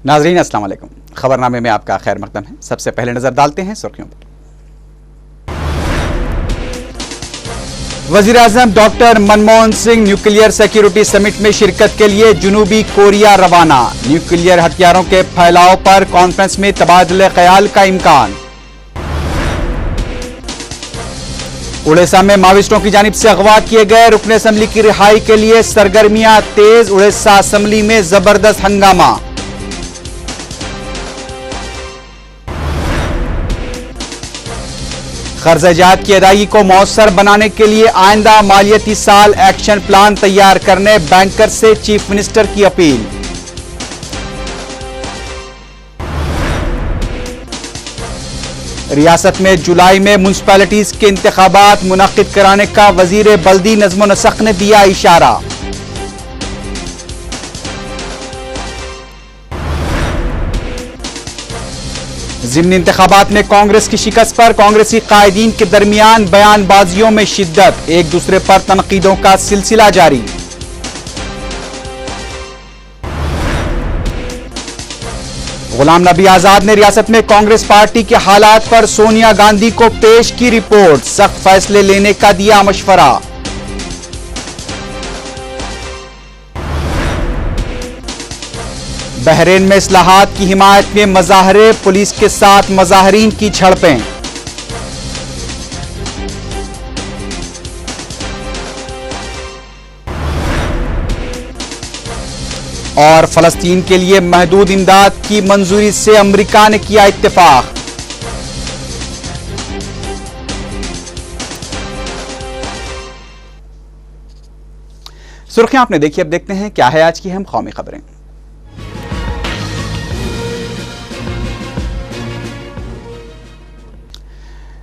नाजरीन अस्सलाम वालेकुम। खबरनामे में आपका खैर मकदम है। सबसे पहले नजर डालते हैं सुर्खियों पर। वजीर आजम doctor Manmohan Singh nuclear security summit में शिरकत के लिए जनूबी कोरिया रवाना। न्यूक्लियर हथियारों के फैलाव पर कॉन्फ्रेंस में तबादले ख्याल का इम्कान। उड़ीसा में माओवादियों की जानिब से अगवा किए गए रुकन असेंबली की रिहाई के लिए सरगर्मियां तेज। उड़ीसा असेंबली में जबरदस्त हंगामा। कर्ज़-ए-जात की अदायगी को मौसर बनाने के लिए आइंदा मालियाती साल एक्शन प्लान तैयार करने बैंकर से चीफ मिनिस्टर की अपील। रियासत में जुलाई में म्युनिसिपैलिटीज के इंतखाबात मुनक्किद कराने का वजीर बल्दी नज़्म व नस्ख ने दिया इशारा। ज़िमनी इंतखाबात में कांग्रेस की शिकस्त पर कांग्रेसी कायदीन के दरमियान बयानबाजियों में शिद्दत। एक दूसरे पर तनकीदों का सिलसिला जारी। गुलाम नबी आजाद ने रियासत में कांग्रेस पार्टी के हालात पर सोनिया गांधी को पेश की रिपोर्ट। सख्त फैसले लेने का दिया मशवरा। बहरीन में इस्लाहात की हिमायत में मजाहरे, पुलिस के साथ मजाहरीन की झड़पें। और फलस्तीन के लिए महदूद इमदाद की मंजूरी से अमेरिका ने किया इत्तेफाक। सुर्खियां आपने देखी, अब देखते हैं क्या है आज की अहम कौमी खबरें।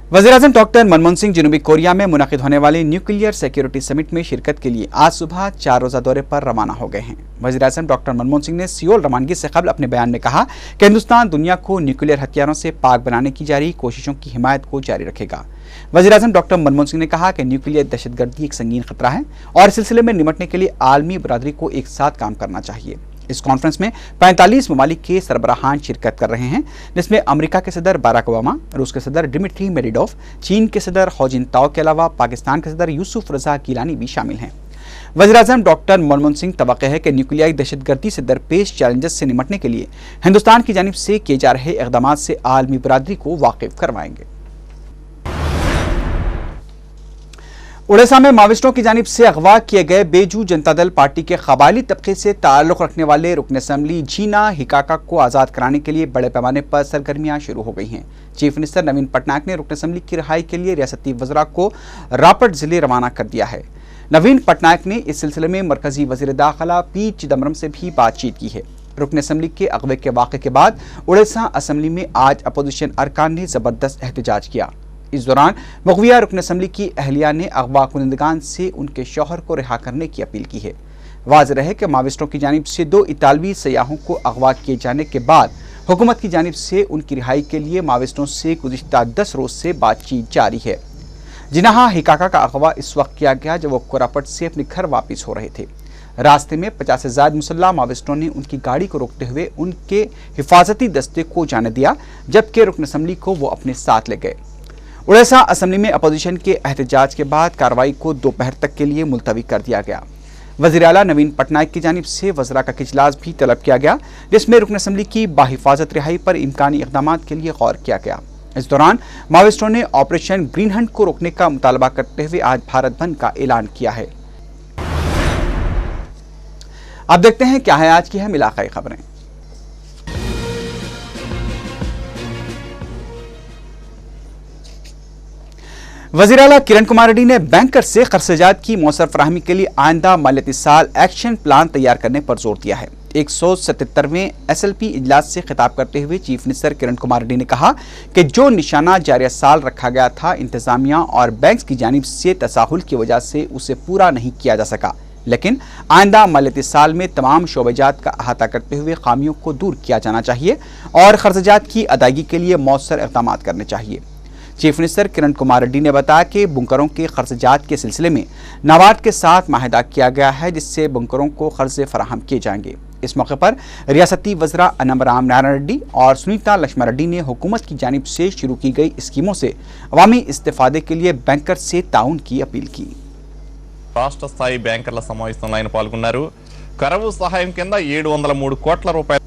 वज़ीर-ए-आज़म डॉक्टर मनमोहन सिंह जनूबी कोरिया में मुनक़िद होने वाली न्यूक्लियर सिक्योरिटी समिट में शिरकत के लिए आज सुबह 4 रोज़ा दौरे पर रवाना हो गए हैं। वज़ीर-ए-आज़म डॉक्टर मनमोहन सिंह ने सियोल रवानगी से कबल अपने बयान में कहा कि हिंदुस्तान दुनिया को न्यूक्लियर हथियारों से पाक बनाने की जारी कोशिशों की हिमायत को जारी रखेगा। वज़ीर-ए-आज़म डॉक्टर मनमोहन सिंह ने कहा कि न्यूक्लियर दहशतगर्दी एक संगीन खतरा है और इस सिलसिले में निपटने के लिए आलमी बरादरी को एक साथ काम करना चाहिए। इस कॉन्फ्रेंस में 45 ममालिक के सरबराहान शिरकत कर रहे हैं, जिसमें अमेरिका के सदर बाराक ओबामा, रूस के सदर डिमिट्री मेडवेडेव, चीन के सदर हौ जिनताओ के अलावा पाकिस्तान के सदर यूसुफ रजा गिलानी भी शामिल हैं। वज़ीर-ए-आज़म डॉक्टर मनमोहन सिंह तवक्को है कि न्यूक्लियाई दहशतगर्दी से दरपेश चैलेंजेस से निपटने के लिए हिंदुस्तान की जानिब से किए जा रहे इक़दाम से आलमी बरादरी को वाकिफ करवाएंगे। उड़ीसा में माओवादियों की जानिब से अगवा किए गए बेजू जनता दल पार्टी के कबायली तबके से ताल्लुक़ रखने वाले रुकन असेंबली जीना हिकाका को आज़ाद कराने के लिए बड़े पैमाने पर सरगर्मियां शुरू हो गई हैं। चीफ मिनिस्टर नवीन पटनायक ने रुकन असेंबली की रिहाई के लिए रियासती वज़रा को रापट जिले रवाना कर दिया है। नवीन पटनायक ने इस सिलसिले में मरकजी वज़ीर दाखिला पी चिदम्बरम से भी बातचीत की है। रुकन असेंबली के अगवे के वाक़े के बाद उड़ीसा असेंबली में आज अपोजिशन अरकान ने ज़बरदस्त एहतजाज किया। इस दौरान मगविया रुकन असेंबली की अहलिया ने अगवा कुनिंदगान से उनके शौहर को रिहा करने की अपील की है। वाज़ेह है कि माओवादियों की जानिब से 2 इतालवी सयाहों को अगवा किए जाने के बाद हुकूमत की जानिब से उनकी रिहाई के लिए माओवादियों से गुज़िश्ता 10 रोज़ से बातचीत जारी है। जिन्हा हिकाका का अगवा इस वक्त किया गया जब वो कोरापट से अपने घर वापस हो रहे थे। रास्ते में 50 से ज़्यादा मुसल्लह माओवादियों ने उनकी गाड़ी को रोकते हुए उनके हिफाजती दस्ते को जाने दिया, जबकि रुकन असेंबली को वो अपने साथ ले गए। उड़ीसा असेंबली में अपोजिशन के एहतजाज के बाद कार्रवाई को दोपहर तक के लिए मुलतवी कर दिया गया। वज़ीर आला नवीन पटनायक की जानिब से वज़रा का इजलास भी तलब किया गया, जिसमें रुकन असेंबली की बाहिफाजत रिहाई पर इम्कानी इक़दामात के लिए गौर किया गया। इस दौरान माओवादियों ने ऑपरेशन ग्रीन हंट को रोकने का मुतालबा करते हुए आज भारत बंद का ऐलान किया है। अब देखते हैं क्या है आज की अहम इलाकाई खबरें। वज़ीर आला किरण कुमार रेड्डी ने बैंकर से कर्ज़-ए-जात की मौसर फराहमी के लिए आइंदा मालियाती साल एक्शन प्लान तैयार करने पर जोर दिया है। 177वें SLP इजलास से खिताब करते हुए चीफ मिनिस्टर किरण कुमार रेड्डी ने कहा कि जो निशाना जारी साल रखा गया था, इंतजामिया और बैंक की जानिब से तसाहुल की वजह से उसे पूरा नहीं किया जा सका, लेकिन आइंदा मालियाती साल में तमाम शोबेजात का अहाता करते हुए खामियों को दूर किया जाना चाहिए और कर्ज़-ए-जात की अदायगी के लिए मौसर इक़दाम करने चाहिए। चीफ मिनिस्टर किरण कुमार रेड्डी ने बताया कि बुनकरों के कर्ज़-ए-जात के सिलसिले में नाबार्ड के साथ माहिदा किया गया है, जिससे बुनकरों को कर्ज़े फराहम किए जाएंगे। इस मौके पर रियासती वज़रा अन्नमराम नारायण रेड्डी और सुनीता लक्ष्मण रेड्डी ने हुकूमत की जानिब से शुरू की गई स्कीमों से अवामी इस्तेफादे के लिए बैंकर से ताउन की अपील की। రాష్ట్ర స్థాయి బ్యాంకర్ల సమావేశంలో ఆయన పాల్గొన్నారు। కరవు సహాయం కింద 703 కోట్ల రూపాయలు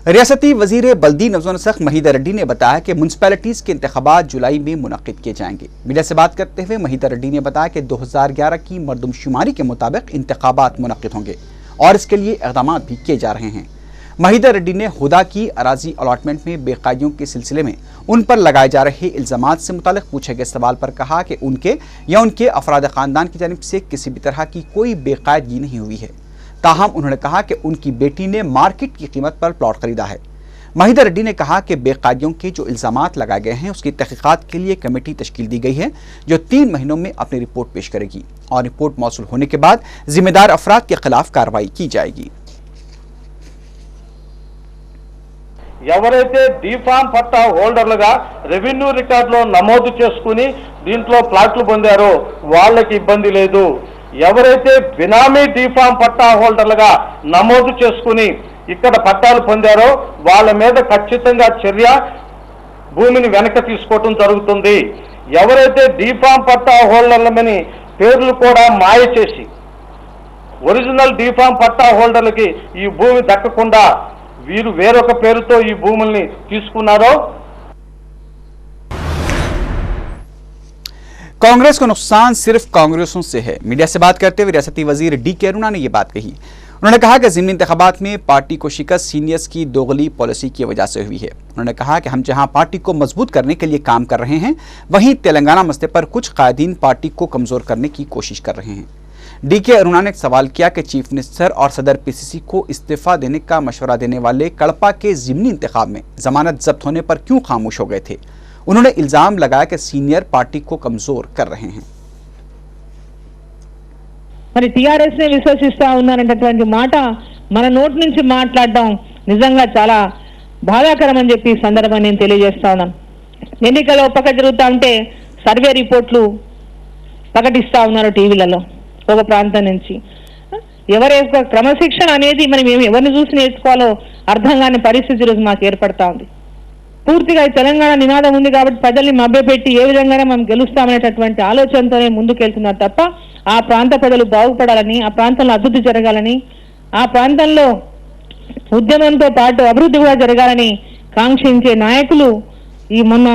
रियासती वजीर बल्दी नज़र महीदा रेड्डी ने बताया कि म्यूनसिपैलिटीज़ के इंतखाबात जुलाई में मुनक्किद किए जाएंगे। मीडिया से बात करते हुए महीदा रेड्डी ने बताया कि 2011 की मरदमशुमारी के मुताबिक इंतखाबात मुनक्किद होंगे और इसके लिए इक़दाम भी किए जा रहे हैं। महीदा रेड्डी ने हुदा की अराजी अलॉटमेंट में बेकायदियों के सिलसिले में उन पर लगाए जा रहे इल्ज़ामात से मुतालिक पूछे गए सवाल पर कहा कि उनके या उनके अफराद ख़ानदान की जानिब से किसी भी तरह की कोई बेकायदगी नहीं हुई है। ताहम उन्होंने कहा कि उनकी बेटी ने मार्केट की कीमत पर प्लॉट खरीदा है। महीदा रेड्डी ने कहा कि बेकायदियों के जो इल्ज़ामात लगाए गए हैं उसकी तहकीकात के लिए कमेटी तश्कील दी गई है जो 3 महीनों में अपनी रिपोर्ट पेश करेगी और रिपोर्ट मौसूल होने के बाद जिम्मेदार अफराद के खिलाफ कार्रवाई की जाएगी। ఎవరైతే డీఫామ్ పట్టా హోల్డర్లుగా రెవెన్యూ రికార్డులో నమోదు చేసుకుని దీంట్లో ప్లాట్లు పొందారో వాళ్ళకి ఇబ్బంది లేదు। ఎవరైతే బినామీ డీఫామ్ పట్టా హోల్డర్లుగా నమోదు చేసుకుని ఇక్కడ పట్టాలు పొందారో వాళ్ళ మీద ఖచ్చితంగా చర్య భూమిని వెనక తీసుకోవడం జరుగుతుంది। ఎవరైతే డీఫామ్ పట్టా హోల్డర్లని పేర్లు కూడా మాయ చేసి ఒరిజినల్ డీఫామ్ పట్టా హోల్డర్లకి ఈ భూమి దక్కకుండా వీరు వేరొక పేరుతో ఈ భూముల్ని తీసుకున్నారో कांग्रेस को नुकसान सिर्फ कांग्रेसों से है। मीडिया से बात करते हुए रियासती वजीर डी.के. अरुणा ने यह बात कही। उन्होंने कहा कि ज़िमनी इंतखाबात में पार्टी को शिकस्त सीनियर्स की दोगली पॉलिसी की वजह से हुई है। उन्होंने कहा कि हम जहां पार्टी को मजबूत करने के लिए काम कर रहे हैं वहीं तेलंगाना मसले पर कुछ कायदीन पार्टी को कमज़ोर करने की कोशिश कर रहे हैं। डी.के. अरुणा ने सवाल किया कि चीफ मिनिस्टर और सदर पीसीसी को इस्तीफा देने का मशवरा देने वाले कड़पा के ज़िमनी इंतखाब में जमानत जब्त होने पर क्यों खामोश हो गए थे। उन्होंने इल्जाम लगाया कि सीनियर पार्टी को कमजोर कर रहे हैं। మరి టిఆర్ఎస్ ని విశ్వసిస్తా ఉన్నారనేటువంటి మాట మన నోటి నుంచి మాట్లాడడం నిజంగా చాలా బాధాకరం అని చెప్పి ఈ సందర్భంగా నేను తెలియజేస్తా ఉన్నాను। ఎన్నికలు ఒక పక్క జరుగుతా ఉంటే సర్వే రిపోర్ట్లు ప్రకటిస్తా ఉన్నారు టీవీలలో ఒక ప్రాంతం నుంచి। ఎవరి యొక్క క్రమశిక్షణ అనేది మనం ఎవరిని చూసి నేర్చుకోవాలో అర్థం కాని పరిస్థితి ఈరోజు మాకు ఏర్పడతా ఉంది। పూర్తిగా తెలంగాణ నినాదం ఉంది కాబట్టి ప్రజల్ని మభ్యపెట్టి ఏ విధంగానే మనం గెలుస్తామనేటటువంటి ఆలోచనతోనే ముందుకెళ్తున్నారు తప్ప ఆ ప్రాంత ప్రజలు బాగుపడాలని, ఆ ప్రాంతంలో అభివృద్ధి జరగాలని, ఆ ప్రాంతంలో ఉద్యమంతో పాటు అభివృద్ధి కూడా జరగాలని కాంక్షించే నాయకులు ఈ మొన్న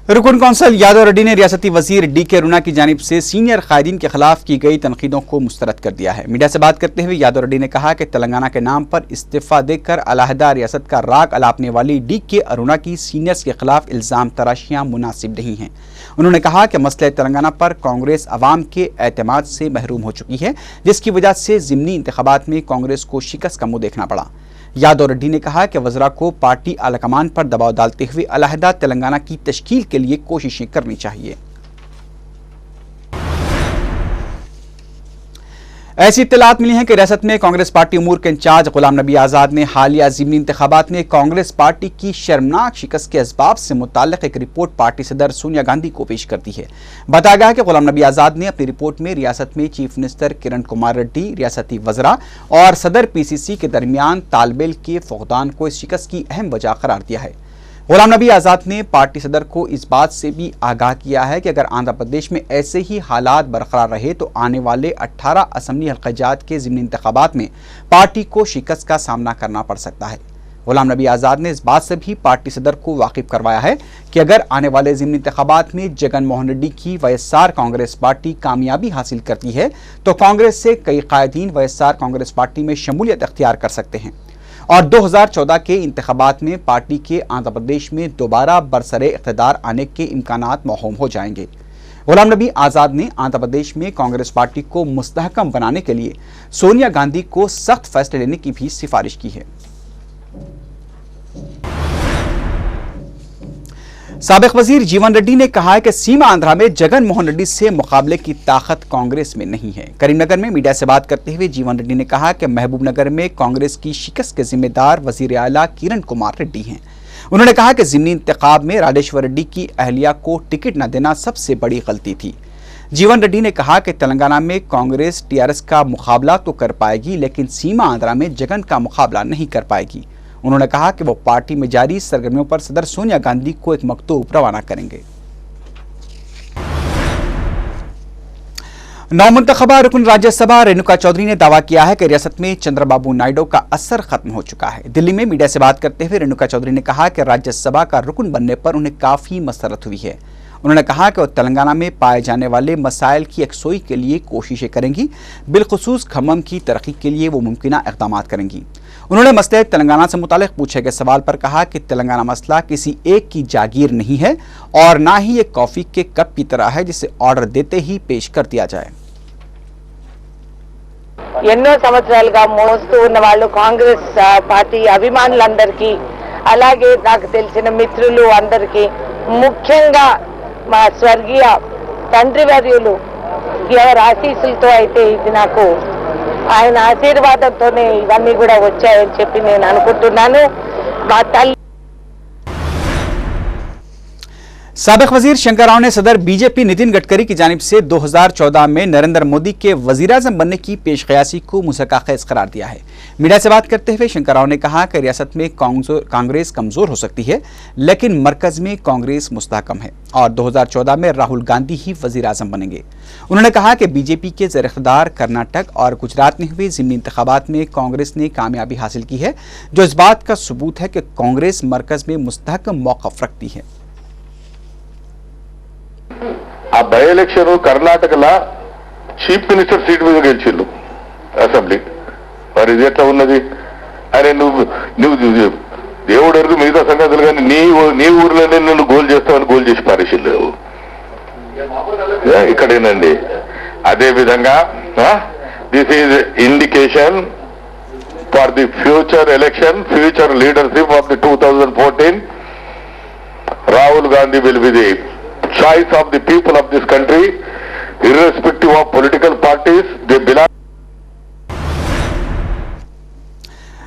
रुकन कौंसल यादव रेड्डी ने रियासती वजीर डी.के. अरुणा की जानिब से सीनियर कायदीन के खिलाफ की गई तनकीदों को मुस्तरद कर दिया है। मीडिया से बात करते हुए यादव रेड्डी ने कहा कि तेलंगाना के नाम पर इस्तीफा देकर अलहदा रियासत का राग अलापने वाली डी.के. अरुणा की सीनियर्स के खिलाफ इल्ज़ाम तराशियाँ मुनासिब नहीं हैं। उन्होंने कहा कि मसले तेलंगाना पर कांग्रेस अवाम के एतमाद से महरूम हो चुकी है जिसकी वजह से ज़िमनी इंतखाबात में कांग्रेस को शिकस्त का मुँह देखना पड़ा। यादव रेड्डी ने कहा कि वज़रा को पार्टी आलाकमान पर दबाव डालते हुए अलहदा तेलंगाना की तश्कील के लिए कोशिशें करनी चाहिए। ऐसी इत्तलात मिली हैं कि रियासत में कांग्रेस पार्टी उमूर के इंचार्ज गुलाम नबी आज़ाद ने हालिया ज़िमनी इंतखाबात में कांग्रेस पार्टी की शर्मनाक शिकस्त के असबाब से मुताल्लिक़ एक रिपोर्ट पार्टी सदर सोनिया गांधी को पेश कर दी है। बताया गया है कि गुलाम नबी आज़ाद ने अपनी रिपोर्ट में रियासत में चीफ मिनिस्टर किरण कुमार रेड्डी, रियासती वज़रा और सदर पीसीसी के दरमियान तालमेल के फुक़दान को इस शिकस्त की अहम वजह करार दिया है। गुलाम नबी आज़ाद ने पार्टी सदर को इस बात से भी आगाह किया है कि अगर आंध्र प्रदेश में ऐसे ही हालात बरकरार रहे तो आने वाले 18 असम्बली हल्क़ाजात के ज़िमनी इंतखाबात में पार्टी को शिकस्त का सामना करना पड़ सकता है। गुलाम नबी आज़ाद ने इस बात से भी पार्टी सदर को वाकिफ करवाया है कि अगर आने वाले ज़िमनी इंतखाबात में जगन मोहन रेड्डी की वाईएसआर कांग्रेस पार्टी कामयाबी हासिल करती है तो कांग्रेस से कई कायदीन वाईएसआर कांग्रेस पार्टी में शमूलियत अख्तियार कर सकते हैं और 2014 के इंतखाबात में पार्टी के आंध्र प्रदेश में दोबारा बरसरे इक़्तिदार आने के इम्कानात मौहूम हो जाएंगे। गुलाम नबी आज़ाद ने आंध्र प्रदेश में कांग्रेस पार्टी को मुस्तहकम बनाने के लिए सोनिया गांधी को सख्त फैसले लेने की भी सिफारिश की है। साबिक वजीर जीवन रेड्डी ने कहा है कि सीमा आंध्रा में जगन मोहन रेड्डी से मुकाबले की ताकत कांग्रेस में नहीं है। करीमनगर में मीडिया से बात करते हुए जीवन रेड्डी ने कहा कि महबूबनगर में कांग्रेस की शिकस्त के जिम्मेदार वजीर आला किरण कुमार रेड्डी हैं। उन्होंने कहा कि ज़िमनी इंतखाब में राजेश्वर रेड्डी की अहलिया को टिकट न देना सबसे बड़ी गलती थी। जीवन रेड्डी ने कहा कि तेलंगाना में कांग्रेस टीआरएस का मुकाबला तो कर पाएगी, लेकिन सीमा आंध्रा में जगन का मुकाबला नहीं कर पाएगी। उन्होंने कहा कि वो पार्टी में जारी सरगर्मियों पर सदर सोनिया गांधी को एक मकतूब रवाना करेंगे। नौमुंतखबा रुकन राज्यसभा रेणुका चौधरी ने दावा किया है कि रियासत में चंद्रबाबू नायडू का असर खत्म हो चुका है। दिल्ली में मीडिया से बात करते हुए रेणुका चौधरी ने कहा कि राज्यसभा का रुकन बनने पर उन्हें काफी मसरत हुई है। उन्होंने कहा कि वो तेलंगाना में पाए जाने वाले मसाइल की यकसोई के लिए कोशिशें करेंगी, बिलखुसूस खम्मम की तरक्की के लिए वो मुमकिना इक़दाम करेंगी। उन्होंने मसले तेलंगाना से मुतालिक पूछे गए सवाल पर कहा कि तेलंगाना मसला किसी एक की जागीर नहीं है और ना ही एक कॉफी के कप की तरह है जिसे ऑर्डर देते ही पेश कर दिया जाए। ఎన్నో సంవత్సరాలుగా మోస్తూ ఉన్న వాళ్ళు కాంగ్రెస్ పార్టీ అభిమానులందరికీ, అలాగే నాకు తెలిసిన మిత్రులు అందరికీ, ముఖ్యంగా మా స్వర్గీయ తండ్రి వర్యులు ఎవరి ఆశీస్సులతో అయితే ఇది నాకు ఆయన ఆశీర్వాదంతోనే ఇవన్నీ కూడా వచ్చాయని చెప్పి నేను అనుకుంటున్నాను। మా తల్లి साबिक वजीर शंकर राव ने सदर बीजेपी नितिन गडकरी की जानिब से 2014 में नरेंद्र मोदी के वजीर-ए-आज़म बनने की पेशकयासी को मुज़क्का-ख़ेज़ करार दिया है। मीडिया से बात करते हुए शंकर राव ने कहा कि रियासत में कांग्रेस कमजोर हो सकती है, लेकिन मरकज में कांग्रेस मुस्तहकम है और 2014 में राहुल गांधी ही वजीर-ए-आज़म बनेंगे। उन्होंने कहा कि बीजेपी के ज़र-इक़्तिदार कर्नाटक और गुजरात में हुए ज़िमनी इंतखाबात में कांग्रेस ने कामयाबी हासिल की है, जो इस बात का सबूत है कि कांग्रेस मरकज में मुस्तहकम मौक़िफ़ रखती है। ఆ బై ఎలక్షన్ కర్ణాటకలో చీఫ్ మినిస్టర్ సీట్ మీద గెలిచిళ్ళు అసెంబ్లీ, మరి ఇది ఎట్లా ఉన్నది? అరే నువ్వు దేవుడు అరుగు మిగతా సంగతులు, కానీ నీ ఊర్లోనే నన్ను గోల్ చేస్తామని గోల్ చేసి పారేసిళ్ళు ఇక్కడేనండి। అదే విధంగా this is indication for the future election, future leadership of the 2014. Rahul Gandhi will be the choice of the people of this country, irrespective of political parties they belong.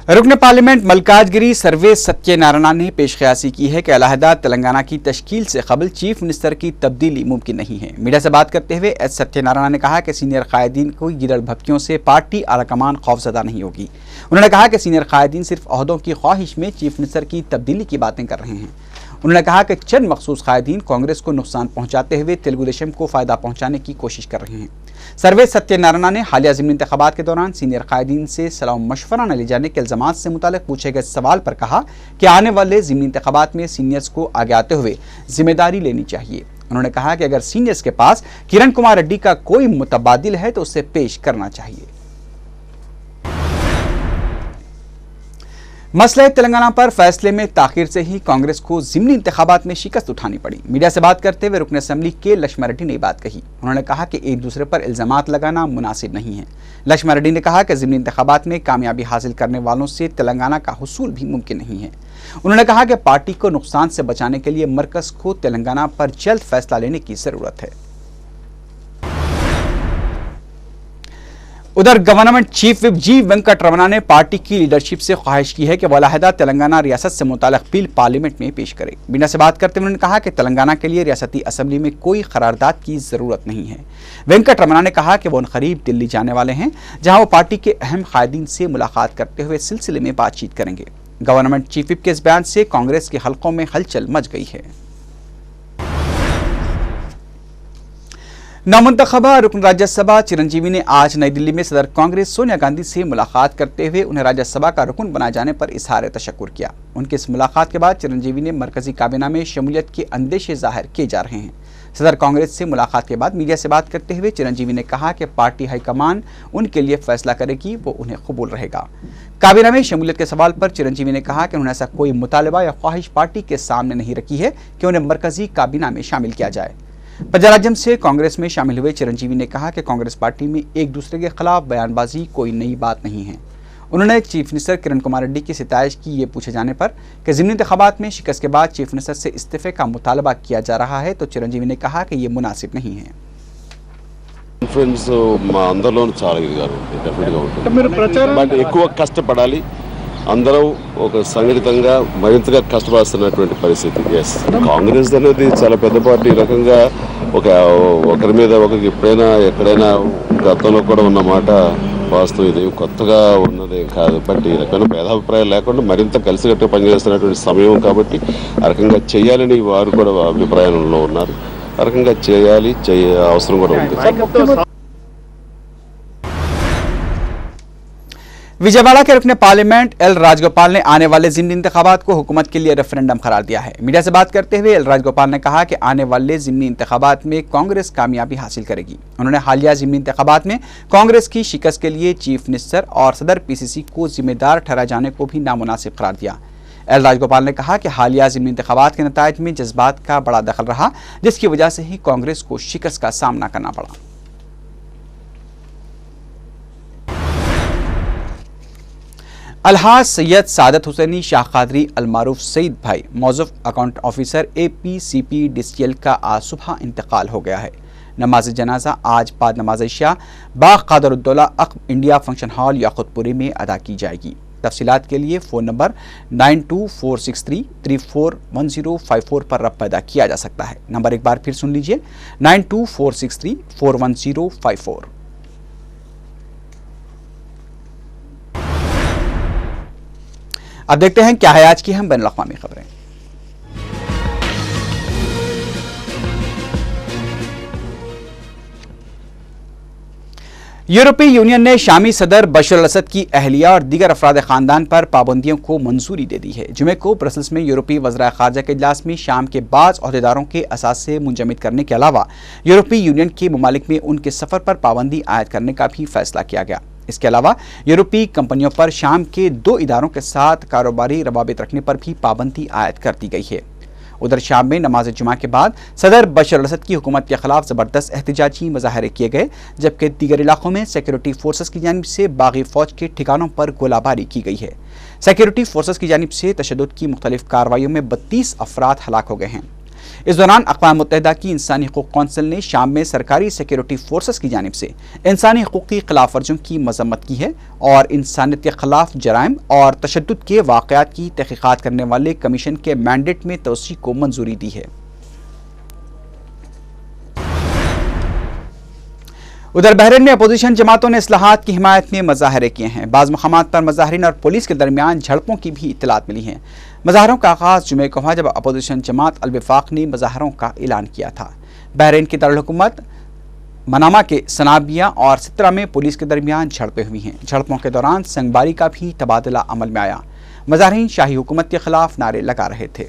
रुकन पार्लियामेंट मल्काजगिरी सर्वे सत्यनारायण ने पेशकयासी की है कि अलहदा तेलंगाना की तश्कील से कबल चीफ मिनिस्टर की तब्दीली मुमकिन नहीं है। मीडिया से बात करते हुए एस सत्यनारायण ने कहा कि सीनियर कायदीन को गिरड़ भपकियों से पार्टी आलाकमान खौफजदा नहीं होगी। उन्होंने कहा कि सीनियर कायदीन सिर्फ ओहदों की ख्वाहिश में चीफ मिनिस्टर की तब्दीली की बातें कर रहे हैं। उन्होंने कहा कि चंद मखसूस कायदीन कांग्रेस को नुकसान पहुंचाते हुए तेलुगु देशम को फायदा पहुंचाने की कोशिश कर रहे हैं। सर्वे सत्यनारायण ने हालिया ज़िमनी इंतखाबात के दौरान सीनियर कायदीन से सलाह मशवरा न ले जाने के इल्जामात से मुतालिक पूछे गए सवाल पर कहा कि आने वाले ज़िमनी इंतखाबात में सीनियर्स को आगे आते हुए जिम्मेदारी लेनी चाहिए। उन्होंने कहा कि अगर सीनियर्स के पास किरण कुमार रेड्डी का कोई मुतबादिल है तो उसे पेश करना चाहिए। मसले तेलंगाना पर फैसले में ताखिर से ही कांग्रेस को ज़िमनी इंतखाबात में शिकस्त उठानी पड़ी। मीडिया से बात करते हुए रुकन असेंबली के लक्ष्मण रेड्डी ने बात कही। उन्होंने कहा कि एक दूसरे पर इल्जामात लगाना मुनासिब नहीं है। लक्ष्मण रेड्डी ने कहा कि ज़िमनी इंतखाबात में कामयाबी हासिल करने वालों से तेलंगाना का हुसूल भी मुमकिन नहीं है। उन्होंने कहा कि पार्टी को नुकसान से बचाने के लिए मरकज को तेलंगाना पर जल्द फैसला लेने की जरूरत है। उधर गवर्नमेंट चीफ विप जी वेंकट रमना ने पार्टी की लीडरशिप से ख्वाहिश की है कि वह अलहदा तेलंगाना रियासत से मुताल्लिक बिल पार्लियामेंट में पेश करे। मीडिया से बात करते हुए उन्होंने कहा कि तेलंगाना के लिए रियासती असेंबली में कोई करारदाद की जरूरत नहीं है। वेंकट रमना ने कहा कि वो करीब दिल्ली जाने वाले हैं, जहां वो पार्टी के अहम कायदीन से मुलाकात करते हुए सिलसिले में बातचीत करेंगे। गवर्नमेंट चीफ विप के इस बयान से कांग्रेस के हलकों में हलचल मच गई है। नामुंतखबा रुकन राज्यसभा चिरंजीवी ने आज नई दिल्ली में सदर कांग्रेस सोनिया गांधी से मुलाकात करते हुए उन्हें राज्यसभा का रुकन बनाए जाने पर इजहार तशक्कुर किया। उनकी इस मुलाकात के बाद चिरंजीवी ने मरकजी काबीना में शमूलियत के अंदेशे जाहिर किए जा रहे हैं। सदर कांग्रेस से मुलाकात के बाद मीडिया से बात करते हुए चिरंजीवी ने कहा कि पार्टी हाईकमान उनके लिए फैसला करेगी, वो उन्हें कबूल रहेगा। काबीना में शमूलियत के सवाल पर चिरंजीवी ने कहा कि उन्होंने ऐसा कोई मुतालबा या ख्वाहिश पार्टी के सामने नहीं रखी है कि उन्हें मरकजी काबीना में शामिल किया जाए। पंजाराज्यम से कांग्रेस में शामिल हुए चिरंजीवी ने कहा कि कांग्रेस पार्टी में एक दूसरे के खिलाफ बयानबाजी कोई नई बात नहीं है। उन्होंने चीफ मिनिस्टर किरण कुमार रेड्डी की सितारिश की। ये पूछे जाने पर कि ज़िमनी इंतखाबात में शिकस्त के बाद चीफ मिनिस्टर से इस्तीफे का मुतालबा किया जा रहा है, तो चिरंजीवी ने कहा कि ये मुनासिब नहीं है। అందరిలోనూ చాలా ఇదిగా ఉంటుంది, డెఫినెట్గా ఉంటుంది, బట్ ఎక్కువ కష్టపడాలి, అందరం ఒక సంఘటితంగా మరింతగా కష్టపడుతున్నటువంటి పరిస్థితి. ఎస్, కాంగ్రెస్ అనేది చాలా పెద్ద పార్టీ. ఈ రకంగా ఒకరి మీద ఒకరికి ఎప్పుడైనా ఎక్కడైనా గతంలో కూడా ఉన్న మాట వాస్తవం. ఇది కొత్తగా ఉన్నదే కాదు. బట్ ఈ రకమైన భేదాభిప్రాయాలు లేకుండా మరింత కలిసికట్టుగా పనిచేస్తున్నటువంటి సమయం కాబట్టి ఆ రకంగా చేయాలని వారు కూడా అభిప్రాయంలో ఉన్నారు. ఆ రకంగా చేయాలి, అవసరం కూడా ఉంది. विजयवाड़ा के रुकने पार्लियामेंट एल राजगोपाल ने आने वाले ज़िमनी इंतखाबात को हुकूमत के लिए रेफरेंडम करार दिया है। मीडिया से बात करते हुए एल राजगोपाल ने कहा कि आने वाले ज़िमनी इंतखाबात में कांग्रेस कामयाबी हासिल करेगी। उन्होंने हालिया ज़िमनी इंतखाबात में कांग्रेस की शिकस्त के लिए चीफ मिनिस्टर और सदर पीसीसी को जिम्मेदार ठहराए जाने को भी नामुनासिब करार दिया। एल राजगोपाल ने कहा कि हालिया ज़िमनी इंतखाबात के नतायज में जज्बात का बड़ा दखल रहा, जिसकी वजह से ही कांग्रेस को शिकस्त का सामना करना पड़ा। अलहाज सैयद सादत हुसैनी शाह कादरी अलमारूफ सईद भाई मौजूफ अकाउंट ऑफिसर APCPDCL का आज सुबह इंतकाल हो गया है। नमाज जनाजा आज बाद नमाज इशा बाग कादरुद्दौला अक़ब इंडिया फंक्शन हॉल याकुतपुरी में अदा की जाएगी। तफसीलात के लिए फ़ोन नंबर 924633411054 पर रब्ता अदा किया जा सकता है। नंबर एक बार फिर सुन लीजिए, 9246341054। अब देखते हैं क्या है आज की हम बैनुल-अक़वामी खबरें। यूरोपीय यूनियन ने शामी सदर बशर अल-असद की अहलिया और दीगर अफराद खानदान पर पाबंदियों को मंजूरी दे दी है। जुमे को ब्रसल्स में यूरोपीय वज़राए ख़ारजा के इजलास में शाम के बाज़ अहदेदारों के असासे मुंजमद करने के अलावा यूरोपीय यूनियन के ममालिक में उनके सफ़र पर पाबंदी आयद करने का भी फैसला किया गया। इसके अलावा यूरोपीय कंपनियों पर शाम के 2 इदारों के साथ कारोबारी रवाबित रखने पर भी पाबंदी आयद कर दी गई है। उधर शाम में नमाज जुमा के बाद सदर बशर अल-असद की हुकूमत के खिलाफ ज़बरदस्त एहतजाजी मुजाहरे किए गए, जबकि दीगर इलाकों में सिक्योरिटी फोर्सेस की जानिब से बागी फौज के ठिकानों पर गोलाबारी की गई है। सिक्योरिटी फोर्सेस की जानिब से तशद्दुद की मुख्तलिफ कार्रवाइयों में 32 अफराद हलाक हो गए हैं। इस दौरान अक़वाम मुत्तहिदा की इंसानी हकूक़ कौंसिल ने शाम में सरकारी सिक्योरिटी फोर्सेस की जानिब से इंसानी हकूक़ की खिलाफ वर्जियों की मजम्मत की है और इंसानियत के खिलाफ जराइम और तशद्दुद के वाक़यात की तहक़ीक़ात करने वाले कमीशन के मैंडेट में तोसी को मंजूरी दी है। उधर बहरीन में अपोजिशन जमातों ने इस्लाहात की हिमायत में मज़ाहरे किए हैं। बाज़ मकामात पर मुज़ाहरीन और पुलिस के दरमियान झड़पों की भी इत्तलात मिली हैं। मुज़ाहरों का आगाज़ जुमे को हुआ जब अपोजिशन जमात अल-विफ़ाक़ ने मुज़ाहरों का ऐलान किया था। बहरीन की दारुल हुकूमत मनामा के सनाबिया और सित्रा में पुलिस के दरमियान झड़पें हुई हैं। झड़पों के दौरान संगबारी का भी तबादला अमल में आया। मुज़ाहरीन शाही हुकूमत के खिलाफ नारे लगा रहे थे।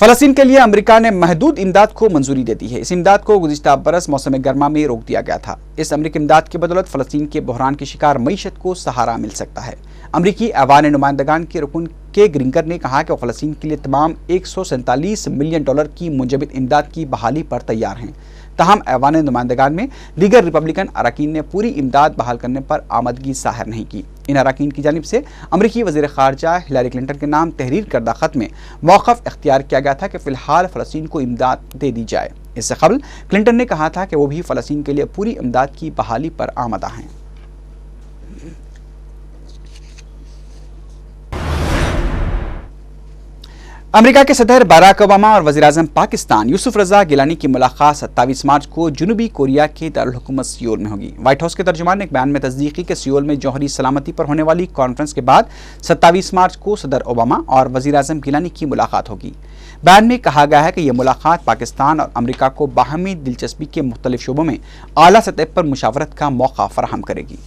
फ़लस्तीन के लिए अमेरिका ने महदूद इमदाद को मंजूरी दे दी है। इस इमदाद को गुज़िश्ता बरस मौसम गर्मा में रोक दिया गया था। इस अमरीकी इमदाद की बदौलत फ़लस्तीन के बहरान की शिकार मईशत को सहारा मिल सकता है। अमरीकी ऐवान नुमाइंदगान के रुकन के ग्रिंकर ने कहा कि फ़लस्तीन के लिए तमाम $147 मिलियन की मुंजमद इमदाद की बहाली पर तैयार हैं। तहम ऐवान नुमाइंदगान में दीगर रिपब्लिकन अरकान ने पूरी इमदाद बहाल करने पर आमदगी ज़ाहिर नहीं की। इन अरकान की जानिब से अमरीकी वज़ीर ख़ारजा हिलारी क्लिंटन के नाम तहरीर करदा ख़त में मौक़िफ़ इख्तियार किया गया था कि फ़िलहाल फ़लस्तीन को इमदाद दे दी जाए। इससे कबल क्लिंटन ने कहा था कि वो भी फ़लस्तीन के लिए पूरी इमदाद की बहाली पर आमदा हैं। अमेरिका के सदर बराक ओबामा और वज़ीर-ए-आज़म पाकिस्तान यूसुफ रज़ा गिलानी की मुलाकात 27 मार्च को जनूबी कोरिया के दारुल हुकूमत सियोल में होगी। व्हाइट हाउस के तर्जुमान ने एक बयान में तस्दीक की कि सियोल में जौहरी सलामती पर होने वाली कॉन्फ्रेंस के बाद 27 मार्च को सदर ओबामा और वज़ीर-ए-आज़म गिलानी की मुलाकात होगी। बयान में कहा गया है कि यह मुलाकात पाकिस्तान और अमेरिका को बाहमी दिलचस्पी के मुख्तलिफ शोबों में आला सतह पर मुशावरत का मौका फराहम करेगी।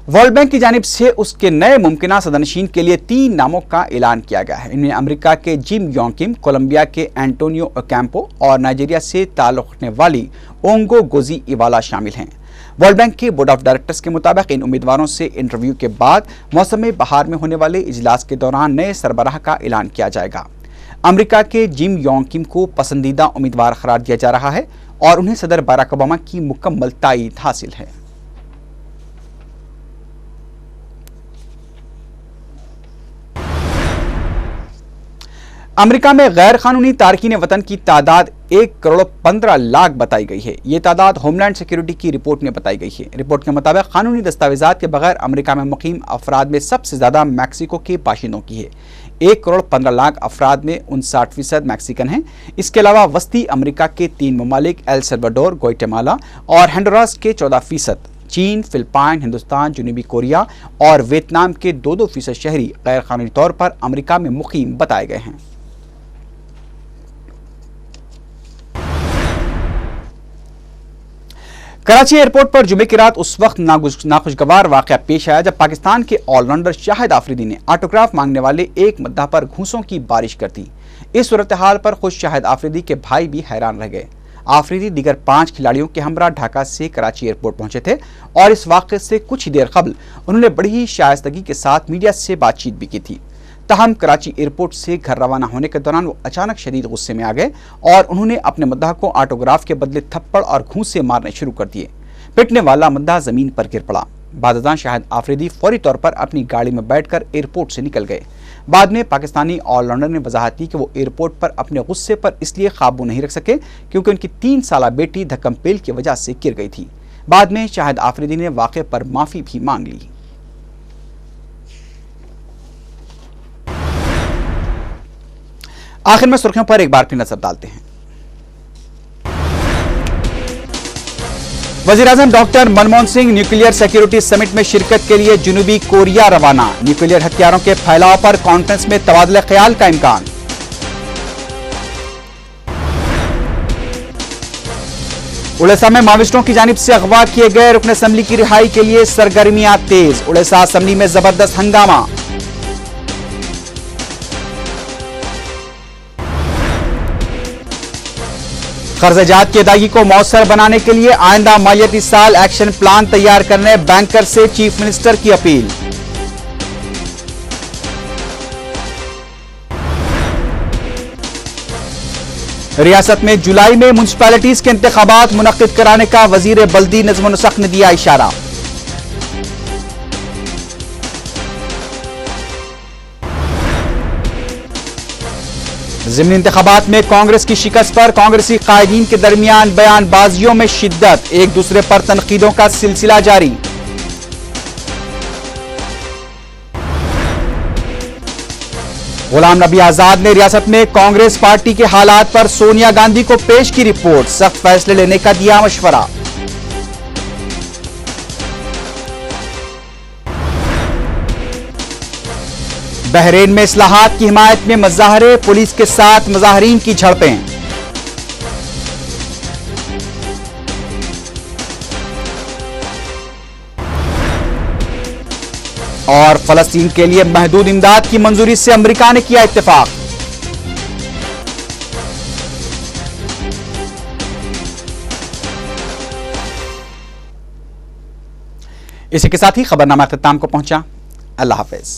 वर्ल्ड बैंक की जानिब से उसके नए मुमकिना सदनशीन के लिए 3 नामों का ऐलान किया गया है। इनमें अमेरिका के जिम योंग किम, कोलंबिया के एंटोनियो ओकैम्पो और नाइजीरिया से ताल्लुक़ रखने वाली ओंगो गोजी इवाला शामिल हैं। वर्ल्ड बैंक के बोर्ड ऑफ डायरेक्टर्स के मुताबिक इन उम्मीदवारों से इंटरव्यू के बाद मौसम बहार में होने वाले इजलास के दौरान नए सरबराह का ऐलान किया जाएगा। अमेरिका के जिम योंग किम को पसंदीदा उम्मीदवार करार दिया जा रहा है और उन्हें सदर बराक ओबामा की मुकम्मल तायीद हासिल है। अमेरिका में गैर कानूनी तारकीन वतन की तादाद 1,15,00,000 बताई गई है। ये तादाद होमलैंड सिक्योरिटी की रिपोर्ट में बताई गई है। रिपोर्ट के मुताबिक कानूनी दस्तावेजात के बगैर अमेरिका में मुकीम अफराद में सबसे ज्यादा मैक्सिको के बाशिंदों की है। 1,15,00,000 अफराद में 59% मैक्सिकन हैं। इसके अलावा वस्ती अमेरिका के 3 ममालिक एल सल्वाडोर, ग्वाटेमाला और होंडुरास के 14%, चीन, फिलिपाइन, हिंदुस्तान, जनूबी कोरिया और वियतनाम के 2% शहरी गैर कानूनी तौर पर अमेरिका में मुकीम बताए गए हैं। कराची एयरपोर्ट पर जुमे की रात उस वक्त नाखुशगवार वाकया पेश आया जब पाकिस्तान के ऑलराउंडर शाहिद आफरीदी ने ऑटोग्राफ मांगने वाले एक मद्दाह पर घूंसों की बारिश कर दी। इस सूरत हाल पर खुद शाहिद आफरीदी के भाई भी हैरान रह गए। आफरीदी दीगर 5 खिलाड़ियों के हमरा ढाका से कराची एयरपोर्ट पहुंचे थे और इस वाकये से कुछ ही देर कबल उन्होंने बड़ी ही शाइस्तगी के साथ मीडिया से बातचीत भी की थी। तहम कराची एयरपोर्ट से घर रवाना होने के दौरान वो अचानक शदीद गुस्से में आ गए और उन्होंने अपने मद्दाह को ऑटोग्राफ के बदले थप्पड़ और घूंसे मारने शुरू कर दिए। पिटने वाला मद्दाह जमीन पर गिर पड़ा। बादशाह शाहिद आफरीदी फौरी तौर पर अपनी गाड़ी में बैठकर एयरपोर्ट से निकल गए। बाद में पाकिस्तानी ऑलराउंडर ने वजाहत की कि वो एयरपोर्ट पर अपने गुस्से पर इसलिए काबू नहीं रख सके क्योंकि उनकी 3 साला बेटी धक्कमपेल की वजह से गिर गई थी। बाद में शाहिद आफरीदी ने वाक़े पर माफी भी मांग ली। आखिर में सुर्खियों पर एक बार फिर नजर डालते हैं। वज़ीर-ए-आज़म doctor Manmohan Singh nuclear security summit में शिरकत के लिए जनूबी कोरिया रवाना। न्यूक्लियर हथियारों के फैलाव पर कॉन्फ्रेंस में तबादला ख्याल का इम्कान। उड़ीसा में मावोइस्टों की जानिब से अगवा किए गए रुकन असेंबली की रिहाई के लिए सरगर्मियां तेज। उड़ीसा असेंबली में जबरदस्त हंगामा। कर्जजात की अदायगी को मौसर बनाने के लिए आइंदा मालियाती साल एक्शन प्लान तैयार करने बैंकर से चीफ मिनिस्टर की अपील। रियासत में जुलाई में म्युनिसिपैलिटीज के इंतखाबात मुनक्किद कराने का वजीर बल्दी नज़्म व नस्ख ने दिया इशारा। ज़िमनी इंतखाबात में कांग्रेस की शिकस्त पर कांग्रेसी कायदीन के दरमियान बयानबाजियों में शिद्दत। एक दूसरे पर तनकीदों का सिलसिला जारी। गुलाम नबी आजाद ने रियासत में कांग्रेस पार्टी के हालात पर सोनिया गांधी को पेश की रिपोर्ट। सख्त फैसले लेने का दिया मशवरा। बहरीन में इस्लाहात की हिमायत में मुजाहरे, पुलिस के साथ मुजाहरीन की झड़पें। और फलस्तीन के लिए महदूद इमदाद की मंजूरी से अमेरिका ने किया इत्तेफाक। इसी के साथ ही खबरनामा अख्ताम को पहुंचा। अल्लाह हाफिज।